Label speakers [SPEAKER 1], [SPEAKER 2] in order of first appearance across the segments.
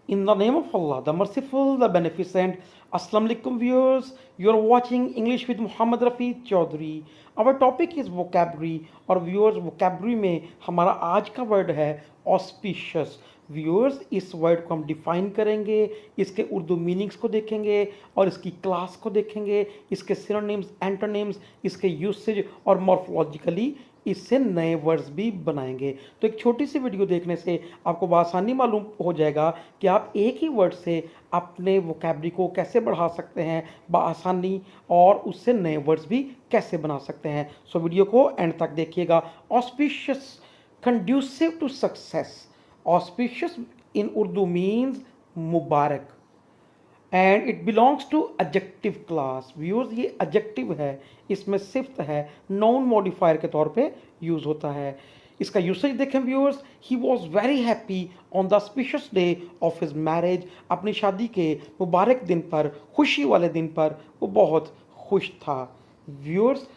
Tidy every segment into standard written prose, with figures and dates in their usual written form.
[SPEAKER 1] In the name of Allah, the Merciful, the Beneficent. Assalamu alaikum viewers. You are watching English with Muhammad Rafi Chaudhary. Our topic is vocabulary और viewers vocabulary में हमारा आज का word है auspicious. Viewers इस word को हम define करेंगे, इसके उर्दू मीनिंग्स को देखेंगे और इसकी क्लास को देखेंगे, इसके सिनोनिम्स, एंटोनिम्स, इसके यूसेज और मॉर्फोलॉजिकली इससे नए वर्ड्स भी बनाएंगे। तो एक छोटी सी वीडियो देखने से आपको बआसानी मालूम हो जाएगा कि आप एक ही वर्ड से अपने वोकैबुलरी को कैसे बढ़ा सकते हैं बआसानी और उससे नए वर्ड्स भी कैसे बना सकते हैं। सो वीडियो को एंड तक देखिएगा। Auspicious, conducive to success. Auspicious in Urdu means मुबारक and it belongs to adjective class. Viewers ये एडजेक्टिव है, इसमें सिफ्त है, नाउन मॉडिफायर के तौर पे यूज़ होता है। इसका यूसेज देखें viewers, he was very happy on the auspicious day of his marriage. अपनी शादी के मुबारक दिन पर, खुशी वाले दिन पर वो बहुत खुश था। व्यूअर्स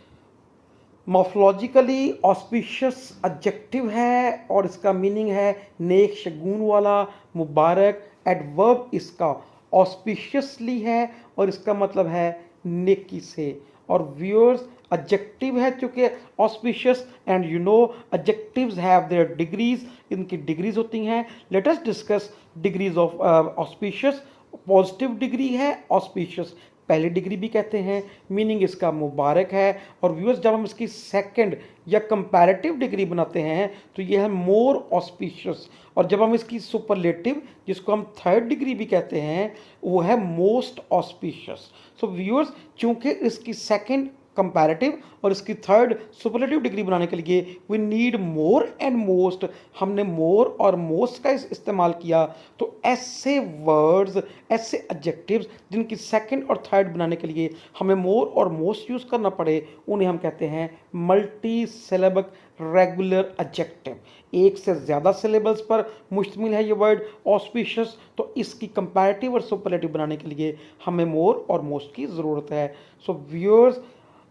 [SPEAKER 1] मॉर्फोलॉजिकली ऑस्पिशियस एडजेक्टिव है और इसका मीनिंग है नेक शगुन वाला, मुबारक। एडवर्ब इसका ऑस्पिशियसली है और इसका मतलब है नेकी से। और व्यूअर्स एडजेक्टिव है चूंकि auspicious and you know adjectives have their degrees, इनकी डिग्रीज होती हैं। Let us discuss degrees of auspicious. Positive degree है ऑस्पिशियस, पहली डिग्री भी कहते हैं, मीनिंग इसका मुबारक है। और व्यूअर्स जब हम इसकी सेकंड या कंपैरेटिव डिग्री बनाते हैं तो ये है मोर ऑस्पिशियस। और जब हम इसकी सुपरलेटिव, जिसको हम थर्ड डिग्री भी कहते हैं, वो है मोस्ट ऑस्पिशियस। सो व्यूअर्स चूंकि इसकी सेकंड कंपैरेटिव और इसकी थर्ड सुपरलेटिव डिग्री बनाने के लिए we need more and most, हमने मोर और मोस्ट का इस्तेमाल किया। तो ऐसे वर्ड्स, ऐसे एडजेक्टिव्स जिनकी सेकंड और थर्ड बनाने के लिए हमें मोर और मोस्ट यूज़ करना पड़े, उन्हें हम कहते हैं मल्टी सिलेबक रेगुलर एडजेक्टिव। एक से ज़्यादा सिलेबल्स पर मुश्तमिल है ये वर्ड ऑस्पिशियस, तो इसकी कंपैरेटिव और सुपरलेटिव बनाने के लिए हमें मोर और मोस्ट की ज़रूरत है। सो व्यूअर्स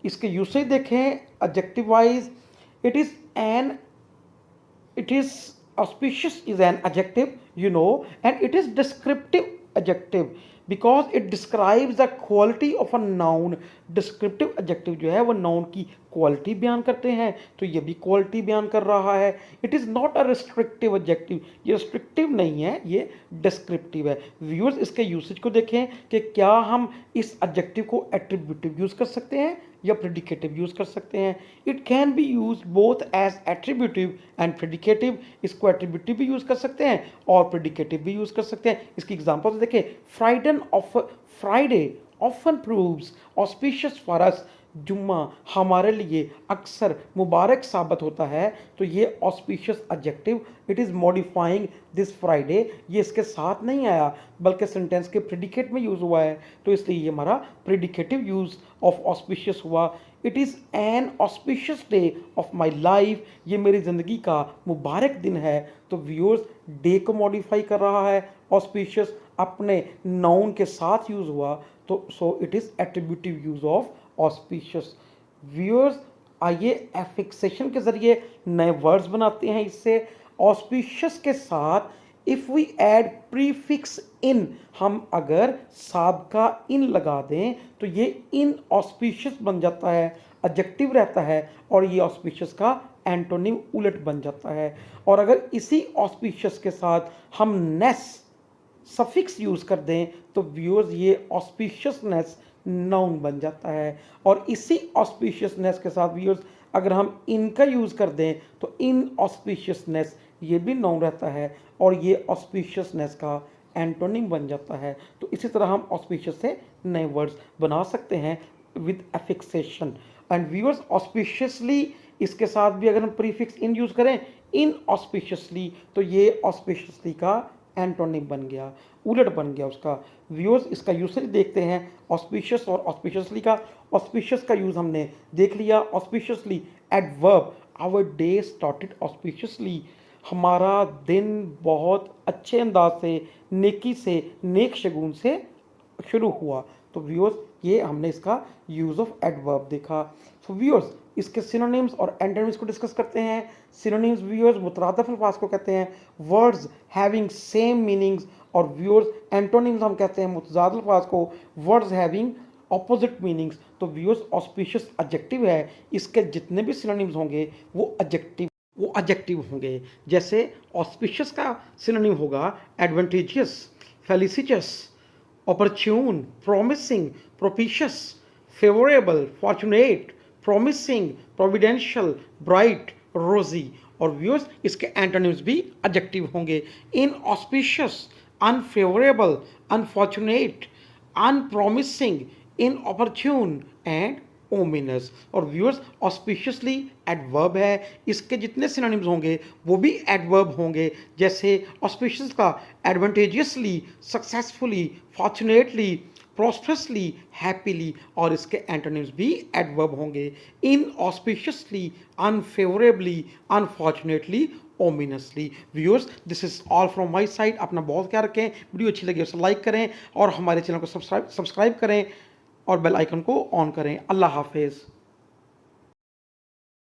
[SPEAKER 1] इसके यूसेज देखें adjective wise. It is an it is auspicious is an adjective, you know, and it is descriptive adjective because it describes the quality of a noun. descriptive adjective जो है वो noun की quality बयान करते हैं, तो ये भी क्वालिटी बयान कर रहा है। It is not a restrictive adjective, ये रिस्ट्रिक्टिव नहीं है, ये डिस्क्रिप्टिव है। व्यूअर्स इसके यूसेज को देखें कि क्या हम इस एडजेक्टिव को एट्रीब्यूटिव यूज़ कर सकते हैं या प्रेडिकेटिव यूज़ कर सकते हैं। It can be use both as attributive and predicative. इसको एट्रीब्यूटिव भी यूज़ कर सकते हैं और प्रेडिकेटिव भी यूज़ कर सकते हैं। इसकी एग्जांपल्स देखें, Friday often proves auspicious for us. जुम्मा हमारे लिए अक्सर मुबारक साबित होता है, तो ये auspicious adjective it is modifying this Friday, ये इसके साथ नहीं आया बल्कि सेंटेंस के प्रेडिकेट में यूज़ हुआ है, तो इसलिए ये हमारा प्रेडिकेटिव यूज़ ऑफ ऑस्पिशियस हुआ। It is an auspicious day of my life, ये मेरी ज़िंदगी का मुबारक दिन है। तो व्यूअर्स डे को मॉडिफाई कर रहा है, ऑस्पिशियस अपने नाउन के साथ यूज़ हुआ, तो so it is attributive use of auspicious. Viewers आइए एफिक्सेशन के जरिए नए वर्ड्स बनाते हैं। इससे ऑस्पिशियस के साथ इफ वी ऐड प्रीफिक्स इन, हम अगर साबका इन लगा दें तो ये इन ऑस्पिशियस बन जाता है, एडजेक्टिव रहता है और ये ऑस्पिशियस का एंटोनिम उलट बन जाता है। और अगर इसी ऑस्पिशियस के साथ हम नेस सफिक्स यूज़ कर दें तो व्यूअर्स ये ऑस्पिशियसनेस नाउन बन जाता है। और इसी ऑस्पिशियसनेस के साथ व्यूअर्स अगर हम इनका यूज़ कर दें तो इन ऑस्पिशियसनेस ये भी नाउन रहता है और ये ऑस्पिशियसनेस का एंटोनिम बन जाता है। तो इसी तरह हम ऑस्पिशियस से नए वर्ड्स बना सकते हैं विद एफिक्सेशन। एंड व्यूअर्स ऑस्पिशियसली इसके साथ भी अगर हम प्रीफिक्स इन यूज़ करें इन ऑस्पिशियसली, तो ये ऑस्पिशियसली का एंटोनिम बन गया, उलट बन गया उसका। व्यूअर्स इसका यूसेज देखते हैं ऑस्पिशियस और ऑस्पिशियसली का। ऑस्पिशियस का यूज़ हमने देख लिया। ऑस्पिशियसली एडवर्ब, आवर डे स्टार्टेड ऑस्पिशियसली, हमारा दिन बहुत अच्छे अंदाज से, नेकी से, नेक शगुन से शुरू हुआ। तो व्यूअर्स ये हमने इसका यूज़ ऑफ एडवर्ब देखा। सो व्यूअर्स इसके सिनोनिम्स और एंटोनिम्स को डिस्कस करते हैं। सिनोनिम्स व्यूअर्स मुतरादिफ अल्फाज को कहते हैं, वर्ड्स हैविंग सेम मीनिंग्स और व्यूअर्स एंटोनिम्स हम कहते हैं मुतजाद अल्फाज को, वर्ड्स हैविंग ऑपोजिट मीनिंग्स। तो व्यूअर्स ऑस्पिशियस एडजेक्टिव है, इसके जितने भी सिनोनिम्स होंगे वो एडजेक्टिव होंगे। जैसे ऑस्पिशियस का सिनोनिम होगा advantageous, फेलिसिटस, opportune, promising, propitious, favorable, fortunate, promising, providential, bright, rosy। और व्यूअर्स इसके एंटोनिम्स भी एडजेक्टिव होंगे। Inauspicious, unfavourable, unfortunate, unpromising, inopportune and ominous. और व्यूअर्स ऑस्पिशियसली एडवर्ब है, इसके जितने सिनोनिम्स होंगे वो भी एडवर्ब होंगे। जैसे ऑस्पिशियस का advantageously, successfully, fortunately, prosperously, happily. और इसके एंटोनिम्स भी एडवर्ब होंगे। Inauspiciously, unfavourably, unfortunately, ominously. Viewers this is all from my side. अपना बहुत ख्याल रखें, वीडियो अच्छी लगी उसे लाइक करें और हमारे चैनल को सब्सक्राइब करें और बेल आइकन को ऑन करें। अल्लाह हाफिज़।